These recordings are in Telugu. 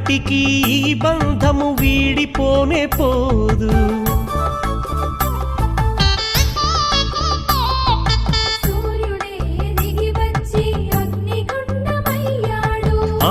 ఎన్నటికీ ఈ బంధము వీడిపోనే పోదు.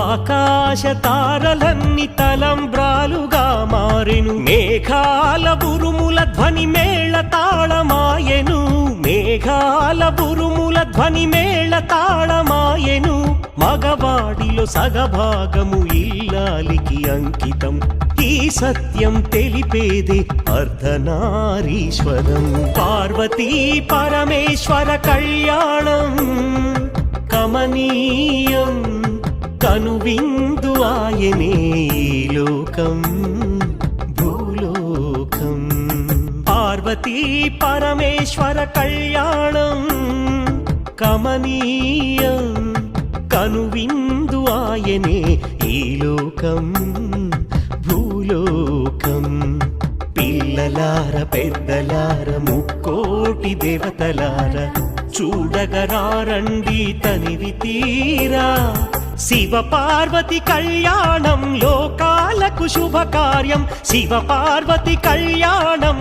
ఆకాశ తారలన్నీ తలంబ్రాలుగా మారెను, మేఘాల ఉరుముల ధ్వని మేళ తాళమాయెను, మేఘాల ఉరుముల ధ్వని మేళ తాళమాయెను. మగవాడిలో సగభాగము ఇల్లాలికి అంకితం, ఈ సత్యం తెలిపేదే అర్ధనారీశ్వరం. పార్వతీ పరమేశ్వర కళ్యాణం కమనీయం, కనువిందు ఆయనే లోకం భూలోకం. పార్వతీ పరమేశ్వర కళ్యాణం కమనీయం, కనువిందు ఆయనే ఈ లోకం భూలోకం. పిల్లలార పెద్దలార ముక్కోటి దేవతలార చూడగరారండి తనివి తీరా. శివ పార్వతి కళ్యాణం లోకాలకు శుభకార్యం, శివ పార్వతి కళ్యాణం